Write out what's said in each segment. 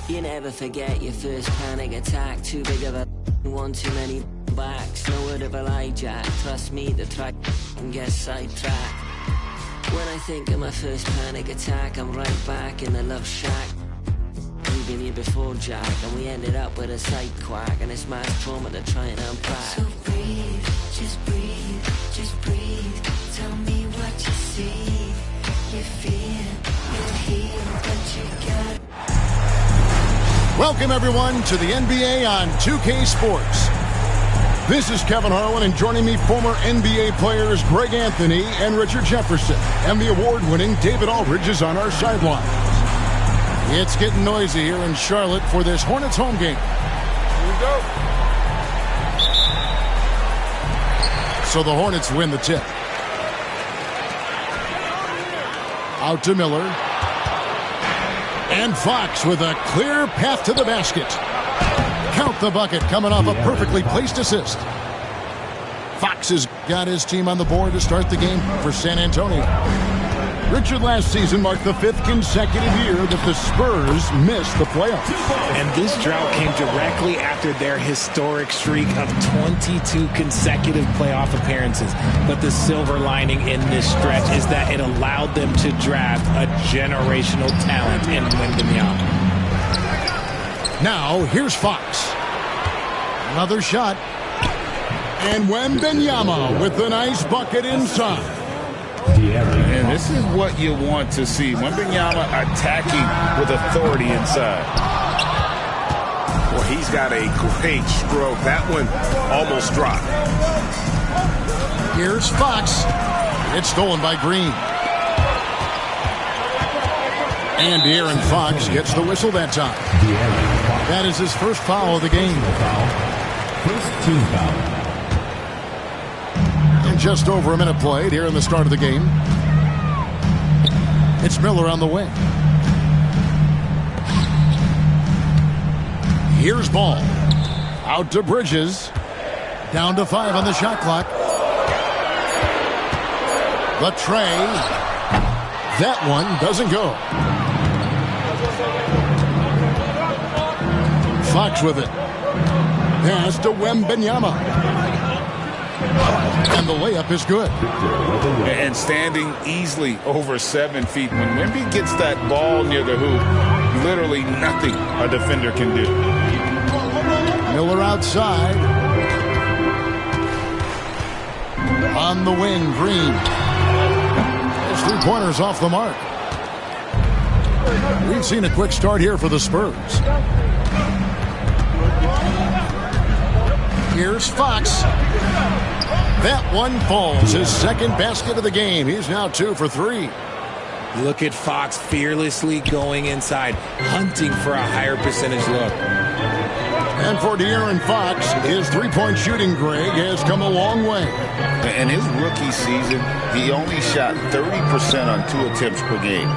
You never forget your first panic attack. Too big of a one, too many backs. No word of a lie, Jack. Trust me to try and get sidetracked. When I think of my first panic attack, I'm right back in the love shack. We've been here before, Jack, and we ended up with a side quack, and it's mass trauma to try and unpack. So breathe, just breathe, just breathe. Tell me what you see. You feel, you're healed, but you got. Welcome, everyone, to the NBA on 2K Sports. This is Kevin Harlan, and joining me, former NBA players Greg Anthony and Richard Jefferson. And the award-winning David Aldridge is on our sidelines. It's getting noisy here in Charlotte for this Hornets home game. Here we go. So the Hornets win the tip. Out to Miller. And Fox with a clear path to the basket. Count the bucket coming off a perfectly placed assist. Fox has got his team on the board to start the game for San Antonio. Richard, last season marked the 5th consecutive year that the Spurs missed the playoffs. And this drought came directly after their historic streak of 22 consecutive playoff appearances. But the silver lining in this stretch is that it allowed them to draft a generational talent in Wembanyama. Now, here's Fox. Another shot. And Wembanyama with the nice bucket inside. And this is what you want to see. Wembanyama attacking with authority inside. Well, he's got a great stroke. That one almost dropped. Here's Fox. It's stolen by Green. And De'Aaron Fox gets the whistle that time. That is his first foul of the game. First team foul. Just over a minute played here in the start of the game. It's Miller on the wing. Here's Ball. Out to Bridges. Down to 5 on the shot clock. The tray. That one doesn't go. Fox with it. Pass to Wembanyama. And the layup is good. And standing easily over 7 feet. When Wemby gets that ball near the hoop, literally nothing a defender can do. Miller outside. On the wing, Green. His three-pointers off the mark. We've seen a quick start here for the Spurs. Here's Fox. That one falls. His second basket of the game. He's now 2 for 3. Look at Fox fearlessly going inside, hunting for a higher percentage look. And for De'Aaron Fox, his three-point shooting, Greg, has come a long way. In his rookie season, he only shot 30% on 2 attempts per game.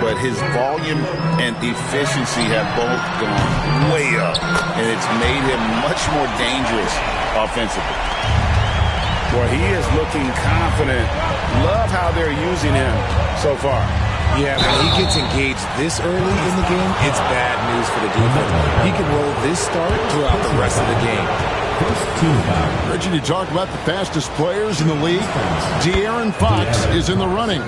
But his volume and efficiency have both gone way up. And it's made him much more dangerous offensively. Well, he is looking confident. Love how they're using him so far. Yeah, when he gets engaged this early in the game, it's bad news for the defense. He can roll this start throughout the rest of the game. First team foul. Richard, you talk about the fastest players in the league. De'Aaron Fox is in the running.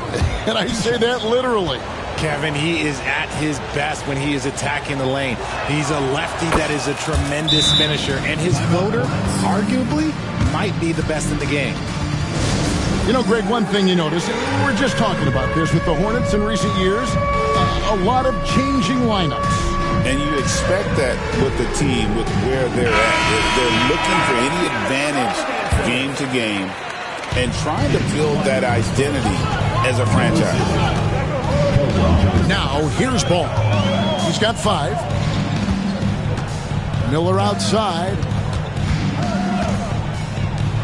And I say that literally. Kevin, he is at his best when he is attacking the lane. He's a lefty that is a tremendous finisher, and his floater, arguably, might be the best in the game. You know, Greg, one thing you notice, we're just talking about this with the Hornets in recent years, a lot of changing lineups. And you expect that with the team, with where they're at. They're looking for any advantage game to game and trying to build that identity as a franchise. Now, here's Ball. He's got 5. Miller outside.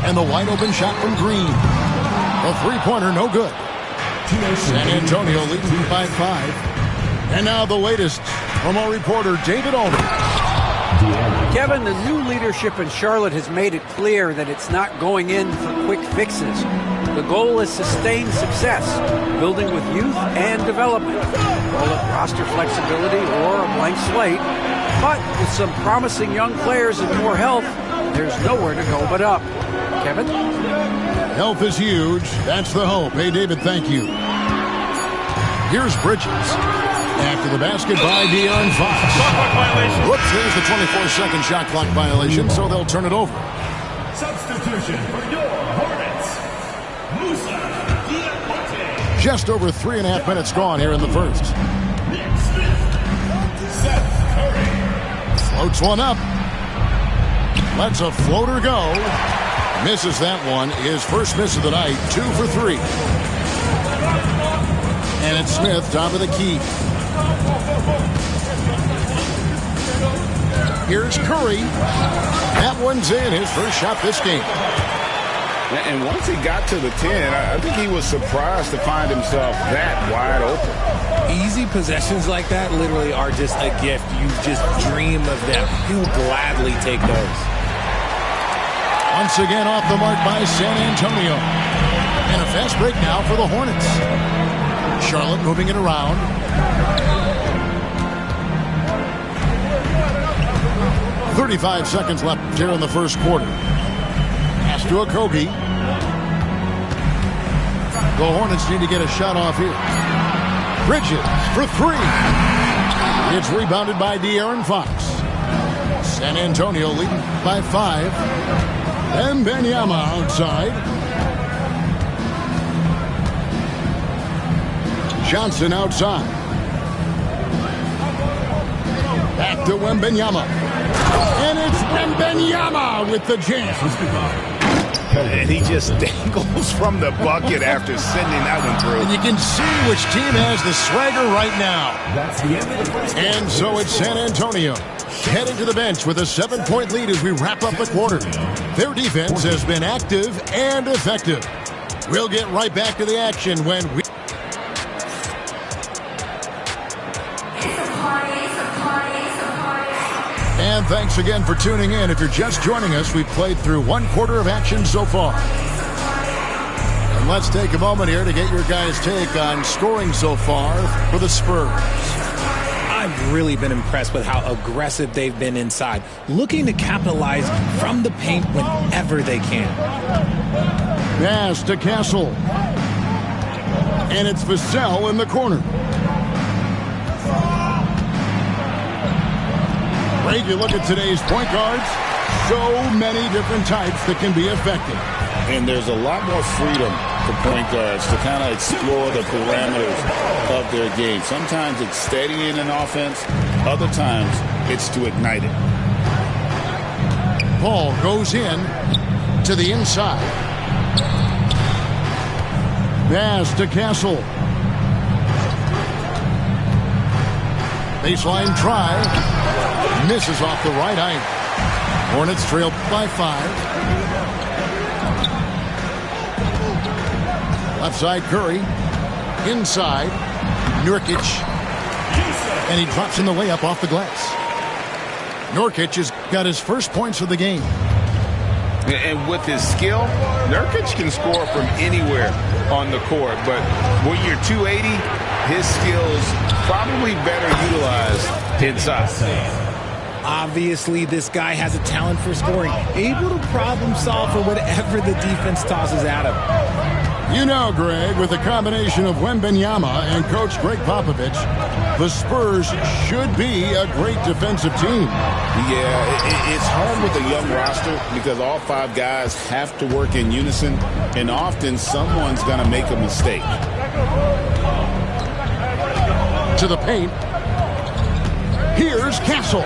And the wide open shot from Green. A three-pointer, no good. San Antonio leading by 5. And now the latest from our reporter, David Aldridge. Kevin, the new leadership in Charlotte has made it clear that it's not going in for quick fixes. The goal is sustained success, building with youth and development. Call it roster flexibility or a blank slate. But with some promising young players and more health, there's nowhere to go but up. Kevin? Health is huge. That's the hope. Hey, David, thank you. Here's Bridges. After the basket by De'Aaron Fox. Whoops, there's the 24-second shot clock violation, so they'll turn it over. Substitution for your Hornets. Musa Diakite. Just over 3.5 minutes gone here in the first. Nick Smith. Seth Curry. Floats one up. Lets a floater go. Misses that one. His first miss of the night. 2 for 3. And it's Smith, top of the key. Here's Curry. That one's in. His first shot this game. And once he got to the 10, I think he was surprised to find himself that wide open. Easy possessions like that literally are just a gift. You just dream of them. He'll gladly take those. Once again off the mark by San Antonio. And a fast break now for the Hornets. Charlotte moving it around. "35 seconds left here in the first quarter. Pass to Okogie. The Hornets need to get a shot off here. Bridges for 3. It's rebounded by De'Aaron Fox. San Antonio leading by 5. And Wembanyama outside. Johnson outside. Back to Wembanyama. And it's Wembanyama with the jam. And he just dangles from the bucket after sending that one through. And you can see which team has the swagger right now. That's the end of the first. And so it's San Antonio heading to the bench with a 7-point lead as we wrap up the quarter. Their defense has been active and effective. We'll get right back to the action when we... And thanks again for tuning in. If you're just joining us, we've played through 1 quarter of action so far. And let's take a moment here to get your guys' take on scoring so far for the Spurs. I've really been impressed with how aggressive they've been inside, looking to capitalize from the paint whenever they can. Pass to Castle. And it's Vassell in the corner. Greg, you look at today's point guards, so many different types that can be effective. And there's a lot more freedom for point guards to kind of explore the parameters of their game. Sometimes it's steadying an offense. Other times it's to ignite it. Ball goes in to the inside. Pass to Castle. Baseline try. Misses off the right eye. Hornets trail by 5. Left side Curry. Inside. Nurkic. And he drops in the layup off the glass. Nurkic has got his first points of the game. And with his skill, Nurkic can score from anywhere on the court. But when you're 280, his skills probably better utilized inside. Obviously, this guy has a talent for scoring, able to problem solve for whatever the defense tosses at him. You know, Greg, with a combination of Wembanyama and Coach Greg Popovich, the Spurs should be a great defensive team. Yeah, it's hard with a young roster because all 5 guys have to work in unison, and often someone's going to make a mistake. To the paint. Here's Castle.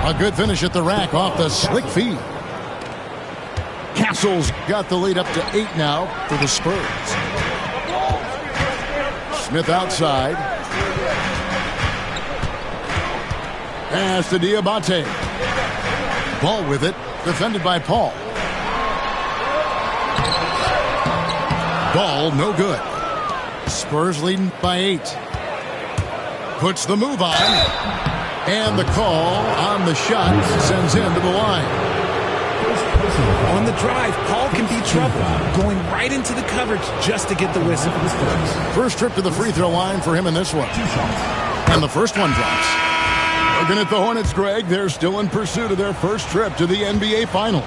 A good finish at the rack off the slick feed. Castle's got the lead up to 8 now for the Spurs. Smith outside. Pass to Diabate. Ball with it. Defended by Paul. Ball no good. Spurs leading by 8. Puts the move on. And the call on the shot sends him to the line. On the drive, Paul can be trouble, going right into the coverage just to get the whistle. First trip to the free throw line for him in this one. And the first one drops. Looking at the Hornets, Greg, they're still in pursuit of their first trip to the NBA Finals.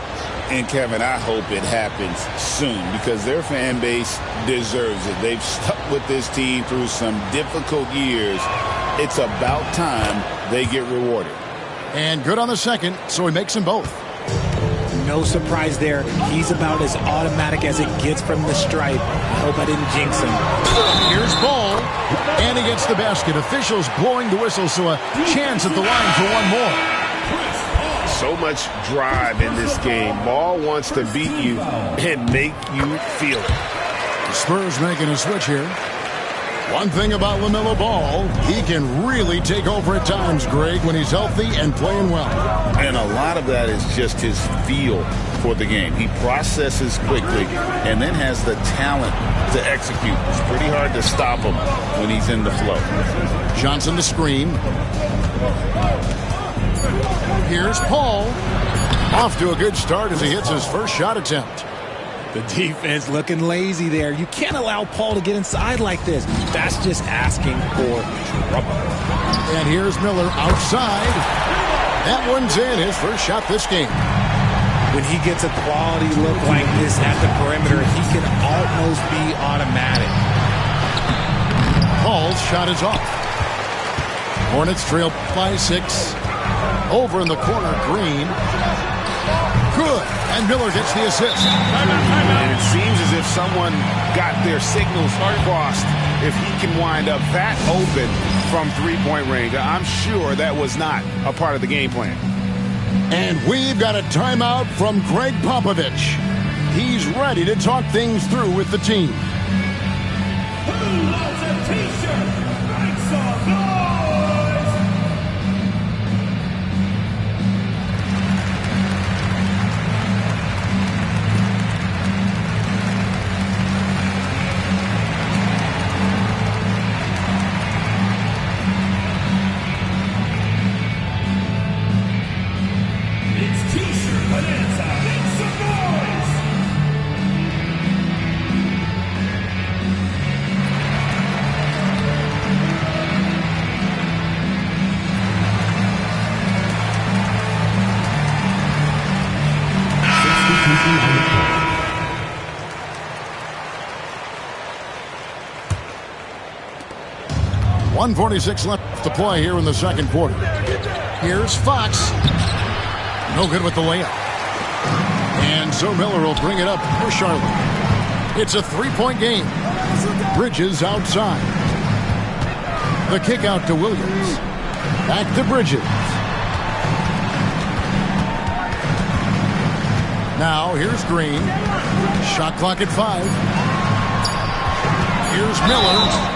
And, Kevin, I hope it happens soon because their fan base deserves it. They've stuck with this team through some difficult years. It's about time they get rewarded. And good on the second, so he makes them both. No surprise there. He's about as automatic as it gets from the stripe. I hope I didn't jinx him. Here's Ball, and he gets the basket. Officials blowing the whistle, so a chance at the line for one more. So much drive in this game. Ball wants to beat you and make you feel it. The Spurs making a switch here. One thing about LaMelo Ball, he can really take over at times, Greg, when he's healthy and playing well. And a lot of that is just his feel for the game. He processes quickly and then has the talent to execute. It's pretty hard to stop him when he's in the flow. Johnson the screen. Here's Paul. Off to a good start as he hits his first shot attempt. The defense looking lazy there. You can't allow Paul to get inside like this. That's just asking for trouble. And here's Miller outside. That one's in, his first shot this game. When he gets a quality look like this at the perimeter, he can almost be automatic. Paul's shot is off. Hornets trail by 6. Over in the corner, Green. Good. And Miller gets the assist. And it seems as if someone got their signals crossed if he can wind up that open from three-point range. I'm sure that was not a part of the game plan. And we've got a timeout from Greg Popovich. He's ready to talk things through with the team. Who loves a t-shirt? Make some noise! .146 left to play here in the second quarter. Here's Fox. No good with the layup. And so Miller will bring it up for Charlotte. It's a three-point game. Bridges outside. The kick out to Williams. Back to Bridges. Now here's Green. Shot clock at 5. Here's Miller.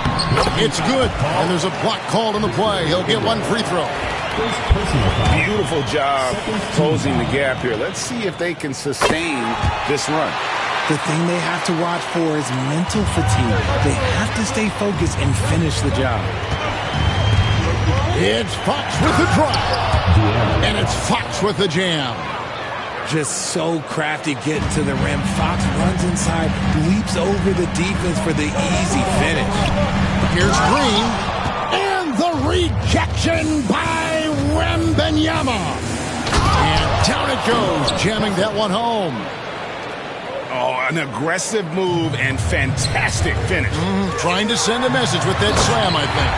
It's good, and there's a block called on the play. He'll get one free throw. Beautiful job closing the gap here. Let's see if they can sustain this run. The thing they have to watch for is mental fatigue. They have to stay focused and finish the job. It's Fox with the drive, and it's Fox with the jam. Just so crafty getting to the rim. Fox runs inside, leaps over the defense for the easy finish. Here's Green, and the rejection by Wembanyama. And down it goes, jamming that one home. Oh, an aggressive move and fantastic finish. Trying to send a message with that slam, I think.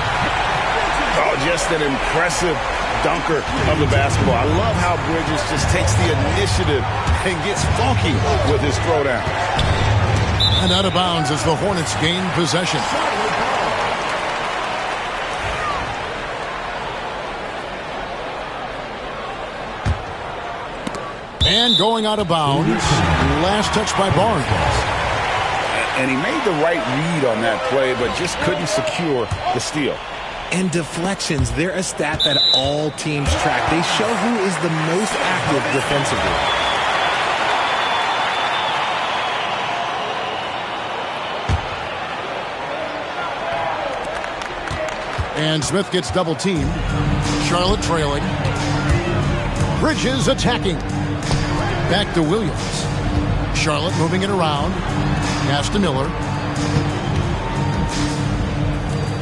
Oh, just an impressive dunker of the basketball. I love how Bridges just takes the initiative and gets funky with his throwdown. And out of bounds as the Hornets gain possession. And going out of bounds, last touch by Barnes. And he made the right read on that play, but just couldn't secure the steal. And deflections, they're a stat that all teams track. They show who is the most active defensively. And Smith gets double teamed. Charlotte trailing. Bridges attacking. Back to Williams. Charlotte moving it around. Pass to Miller.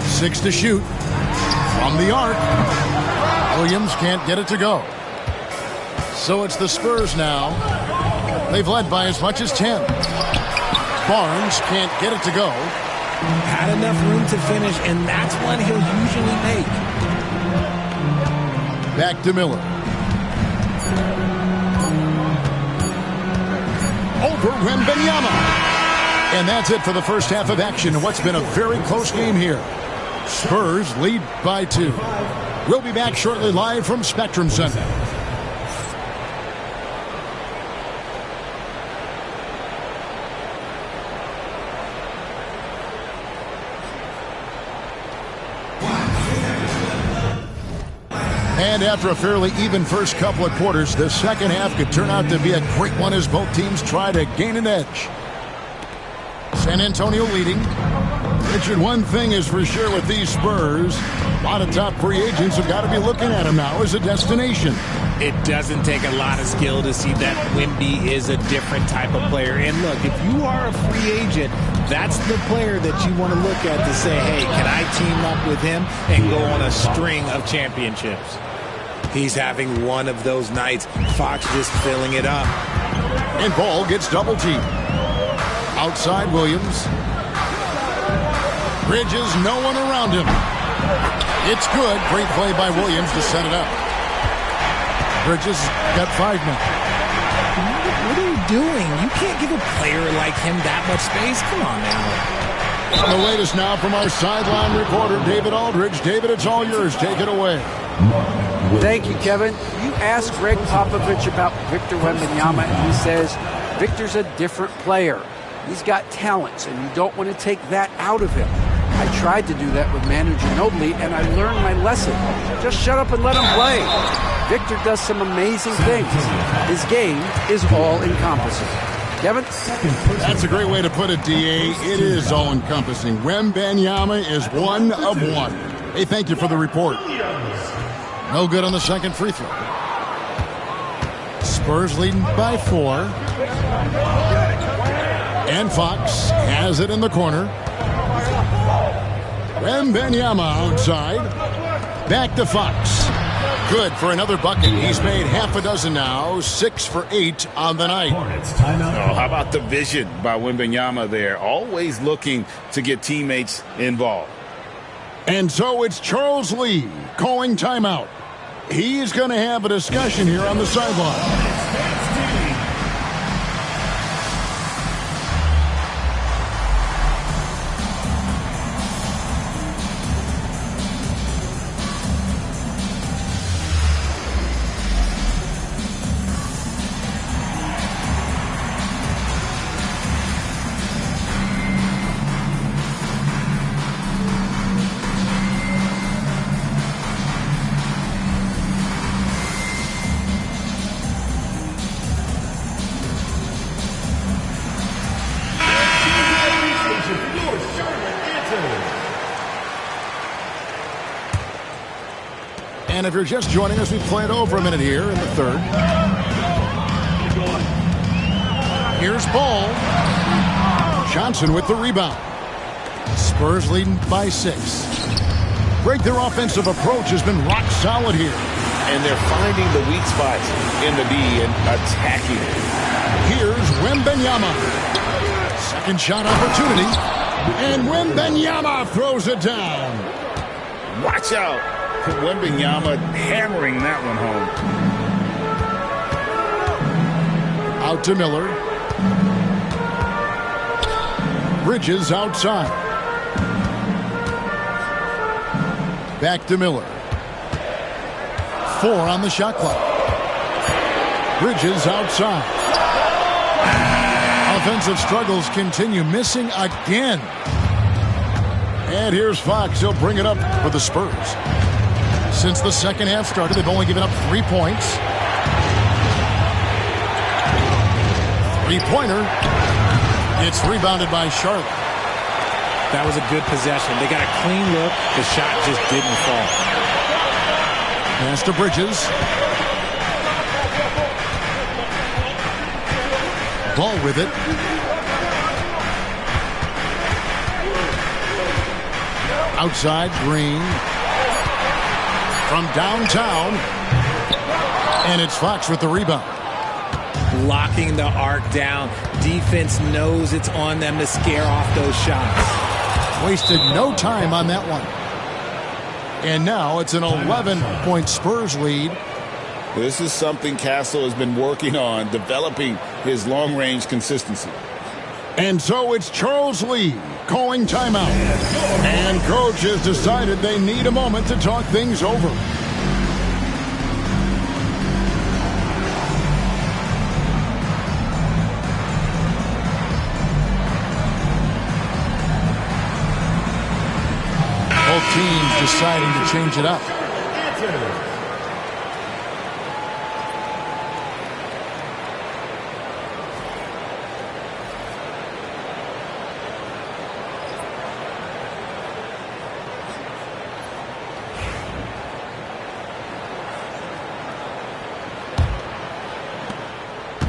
6 to shoot. From the arc. Williams can't get it to go. So it's the Spurs now. They've led by as much as 10. Barnes can't get it to go. Had enough room to finish, and that's one he'll usually make. Back to Miller. Over Wembanyama. And that's it for the first half of action in what's been a very close game here. Spurs lead by 2. We'll be back shortly live from Spectrum Center. And after a fairly even first couple of quarters, the second half could turn out to be a great one as both teams try to gain an edge. San Antonio leading. Richard, one thing is for sure with these Spurs, a lot of top free agents have got to be looking at them now as a destination. It doesn't take a lot of skill to see that Wemby is a different type of player. And look, if you are a free agent, that's the player that you want to look at to say, hey, can I team up with him and go on a string of championships? He's having one of those nights. Fox just filling it up. And Ball gets double teamed. Outside Williams. Bridges, no one around him. It's good. Great play by Williams to set it up. Bridges got 5 now. What are you doing? You can't give a player like him that much space. Come on now. The latest now from our sideline reporter, David Aldridge. David, it's all yours. Take it away. Thank you, Kevin. You asked Greg Popovich about Victor Wembanyama, and he says Victor's a different player. He's got talents, and you don't want to take that out of him. I tried to do that with Manu Ginobili, and I learned my lesson. Just shut up and let him play. Victor does some amazing things. His game is all-encompassing. Kevin? That's a great way to put it, D.A. It is all-encompassing. Wembanyama is one of one. Hey, thank you for the report. No good on the second free throw. Spurs leading by 4. And Fox has it in the corner. Wembanyama outside. Back to Fox. Good for another bucket. He's made half a dozen now. 6 for 8 on the night. Oh, how about the vision by Wembanyama there? Always looking to get teammates involved. And so it's Charles Lee calling timeout. He's going to have a discussion here on the sideline. And if you're just joining us, we play it over a minute here in the third. Here's Ball. Johnson with the rebound. Spurs leading by 6. Greg, their offensive approach has been rock solid here. And they're finding the weak spots in the D and attacking it. Here's Wembanyama. Second shot opportunity. And Wembanyama throws it down. Watch out. Wembanyama hammering that one home. Out to Miller. Bridges outside. Back to Miller. 4 on the shot clock. Bridges outside. Offensive struggles continue, missing again. And here's Fox. He'll bring it up for the Spurs. Since the second half started, they've only given up 3 points. 3-pointer. It's rebounded by Charlotte. That was a good possession. They got a clean look. The shot just didn't fall. Pass to Bridges. Ball with it. Outside, Green. From downtown. And it's Fox with the rebound. Locking the arc down. Defense knows it's on them to scare off those shots. Wasted no time on that one. And now it's an 11-point Spurs lead. This is something Castle has been working on, developing his long-range consistency. And so it's Charles Lee calling timeout. And coach has decided they need a moment to talk things over. Both teams deciding to change it up.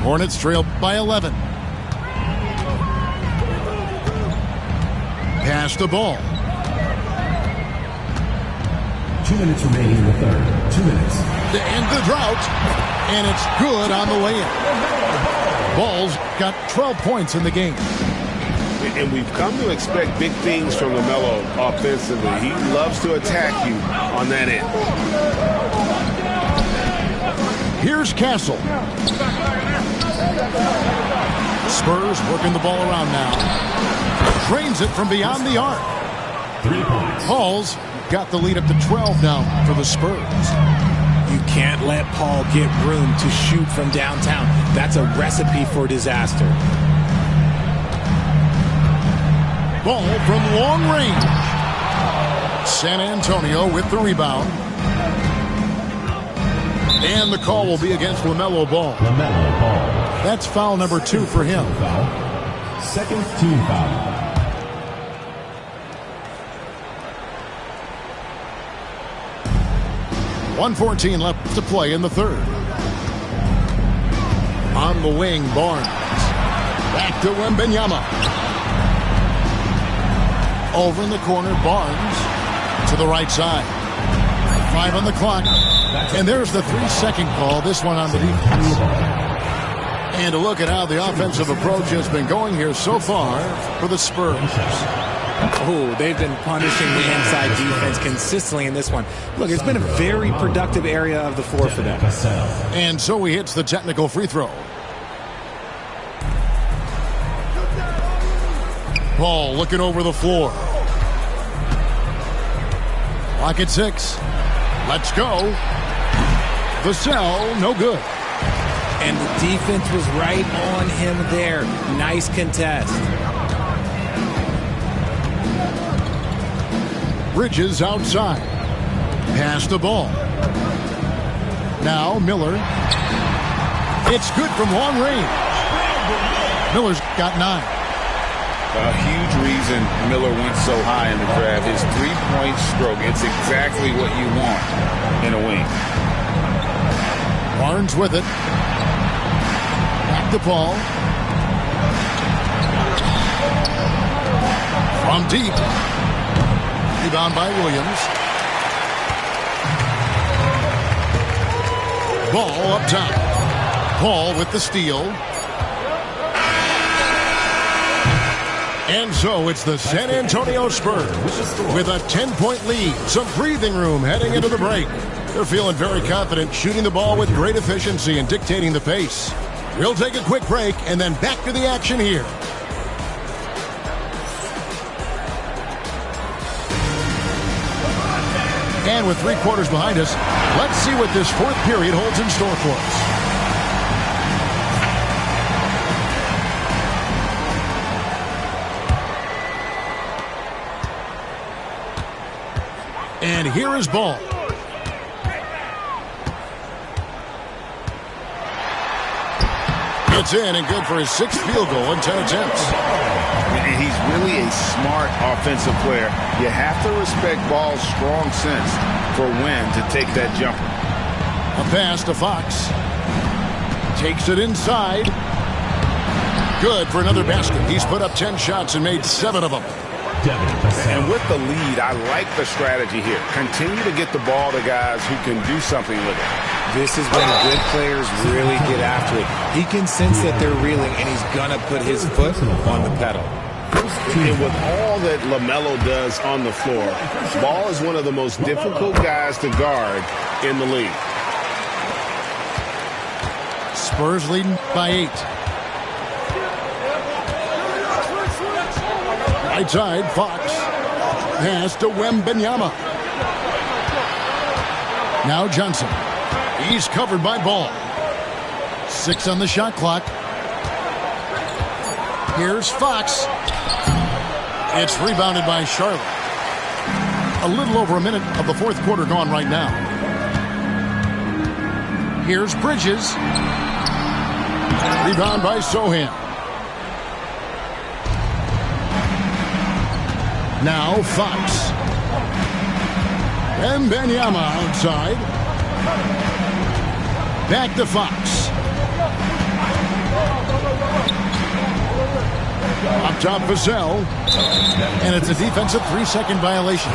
Hornets trail by 11. Pass the ball. 2 minutes remaining in the third. 2 minutes. To end the drought. And it's good on the way-in. Ball's got 12 points in the game. And we've come to expect big things from LaMelo offensively. He loves to attack you on that end. Here's Castle. Spurs working the ball around now. Drains it from beyond the arc. 3 points. Paul's got the lead up to 12 now for the Spurs. You can't let Paul get room to shoot from downtown. That's a recipe for disaster. Ball from long range. San Antonio with the rebound. And the call will be against LaMelo Ball. LaMelo Ball. That's foul number 2 for him. Second team foul. .114 left to play in the third. On the wing, Barnes. Back to Wembanyama. Over in the corner, Barnes to the right side. 5 on the clock. And there's the 3-second call. This one on the defense. And to look at how the offensive approach has been going here so far for the Spurs. Oh, they've been punishing the inside defense consistently in this one. Look, it's been a very productive area of the floor for them. And so he hits the technical free throw. Ball looking over the floor. Clock at 6. Let's go. Vassell, no good. And the defense was right on him there. Nice contest. Bridges outside. Pass the ball. Now Miller. It's good from long range. Miller's got 9. A huge reason Miller went so high in the draft. His three-point stroke. It's exactly what you want in a wing. Barnes with it. Back to Paul. From deep. Rebound by Williams. Ball up top. Paul with the steal. And so it's the San Antonio Spurs with a 10-point lead. Some breathing room heading into the break. They're feeling very confident, shooting the ball with great efficiency and dictating the pace. We'll take a quick break and then back to the action here. And with 3 quarters behind us, let's see what this 4th period holds in store for us. And here is Ball. It's in and good for his 6th field goal in 10 attempts. And he's really a smart offensive player. You have to respect Ball's strong sense for when to take that jumper. A pass to Fox. Takes it inside. Good for another basket. He's put up 10 shots and made 7 of them. And with the lead, I like the strategy here. Continue to get the ball to guys who can do something with it. This is when good players really get after it. He can sense that they're reeling, and he's going to put his foot on the pedal. And with all that LaMelo does on the floor, Ball is one of the most difficult guys to guard in the league. Spurs leading by 8. Right side, Fox. Pass to Wembanyama. Now Johnson. He's covered by Ball. 6 on the shot clock. Here's Fox. It's rebounded by Charlotte. A little over a minute of the fourth quarter gone right now. Here's Bridges. Rebound by Sohan. Now Fox. Wembanyama outside. Back to Fox. Up top, Vassell. And it's a defensive 3-second violation.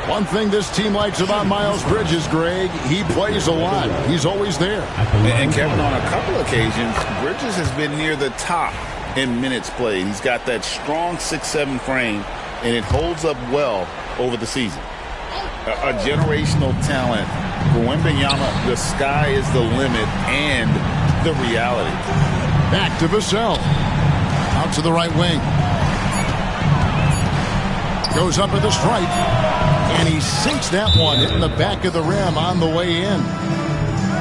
One thing this team likes about Miles Bridges, Greg, he plays a lot. He's always there. And Kevin, on a couple occasions, Bridges has been near the top in minutes played. He's got that strong 6'7" frame, and it holds up well over the season. A generational talent. For Wembanyama, the sky is the limit and the reality. Back to Vassell. Out to the right wing. Goes up at the stripe. And he sinks that one, hitting the back of the rim on the way in.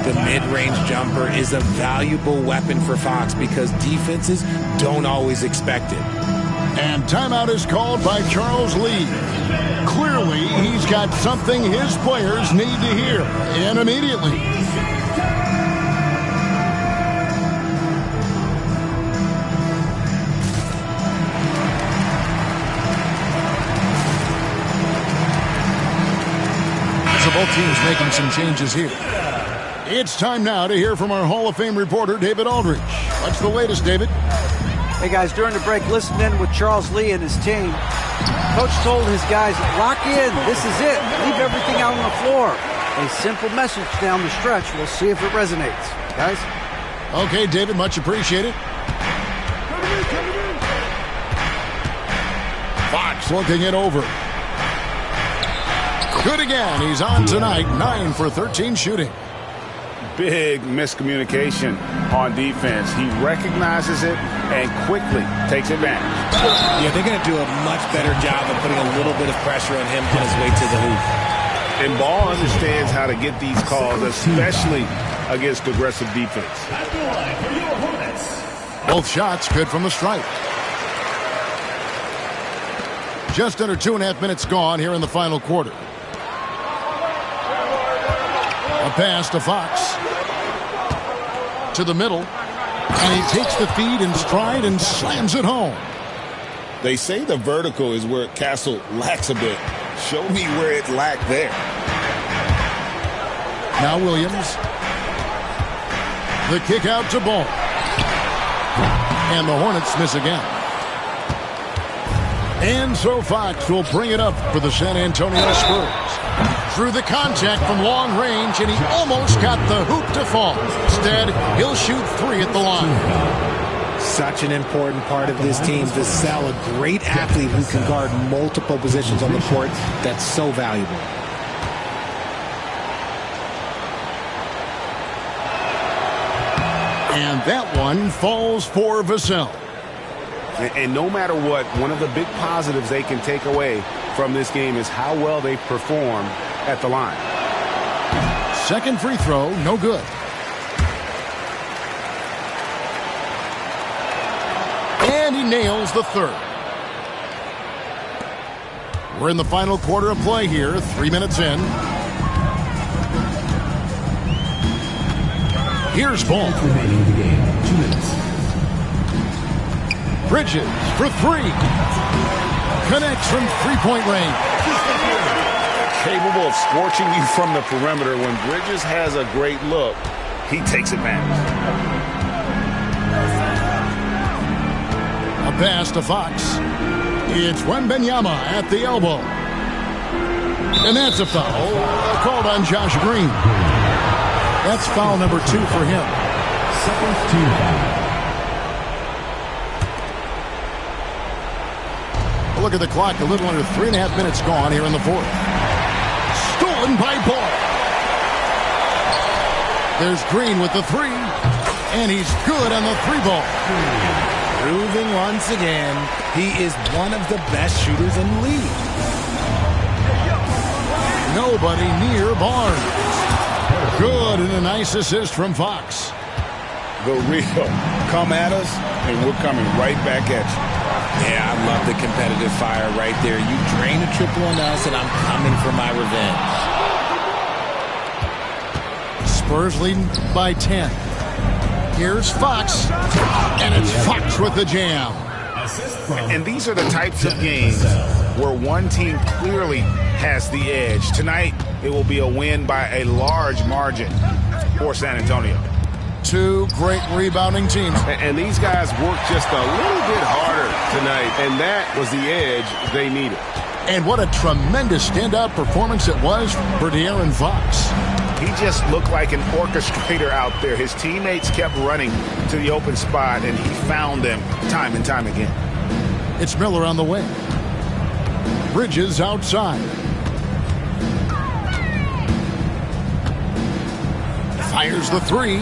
The mid-range jumper is a valuable weapon for Fox because defenses don't always expect it. And timeout is called by Charles Lee. Clearly, he's got something his players need to hear, and immediately. So both teams making some changes here. It's time now to hear from our Hall of Fame reporter, David Aldridge. What's the latest, David? Hey, guys, during the break, listening in with Charles Lee and his team. Coach told his guys, lock in. This is it. Leave everything out on the floor. A simple message down the stretch. We'll see if it resonates. Guys? Okay, David, much appreciated. Fox looking it over. Good again. He's on tonight. 9 for 13 shooting. Big miscommunication on defense. He recognizes it and quickly takes advantage. Yeah, they're going to do a much better job of putting a little bit of pressure on him on his way to the hoop. And Ball understands how to get these calls, especially against aggressive defense. Both shots good from the stripe. Just under 2.5 minutes gone here in the final quarter. A pass to Fox. To the middle. And he takes the feed in stride and slams it home. They say the vertical is where Castle lacks a bit. Show me where it lacked there. Now Williams. The kick out to Ball. And the Hornets miss again. And so Fox will bring it up for the San Antonio Spurs. Through the contact from long range, and he almost got the hoop to fall. Instead, he'll shoot 3 at the line. Such an important part of this team. Vassell, a great athlete who can guard multiple positions on the court. That's so valuable. And that one falls for Vassell. And no matter what, one of the big positives they can take away from this game is how well they perform at the line. Second free throw, no good. And he nails the third. We're in the final quarter of play here, 3 minutes in. Here's Ball. Bridges for three. Connects from three-point range. Capable of scorching you from the perimeter. When Bridges has a great look, he takes advantage. A pass to Fox. It's Wembanyama at the elbow. And that's a foul called on Josh Green. That's foul number 2 for him. Second team foul. Look at the clock. A little under 3.5 minutes gone here in the fourth. Stolen by Ball. There's Green with the three. And he's good on the three ball. Proving once again, he is one of the best shooters in the league. Nobody near Barnes. Good, and a nice assist from Fox. The real. Come at us, and we're coming right back at you. Yeah, I love the competitive fire right there. You drain a triple on us, and I'm coming for my revenge. Spurs leading by 10. Here's Fox, and it's Fox with the jam. And these are the types of games where one team clearly has the edge. Tonight, it will be a win by a large margin for San Antonio. Two great rebounding teams. And these guys worked just a little bit harder tonight, and that was the edge they needed. And what a tremendous standout performance it was for De'Aaron Fox. He just looked like an orchestrator out there. His teammates kept running to the open spot, and he found them time and time again. It's Miller on the wing. Bridges outside. Fires the three.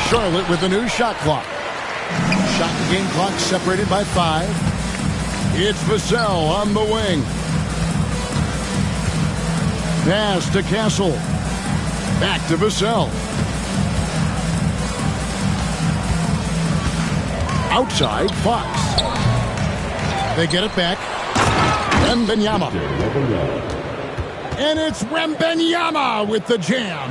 Charlotte with a new shot clock. Shot and game clock separated by 5. It's Vassell on the wing. Pass to Castle. Back to Vassell. Outside, Fox. They get it back. Wembanyama. And it's Wembanyama with the jam.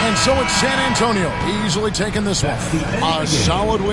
And so it's San Antonio easily taking this one. A solid win.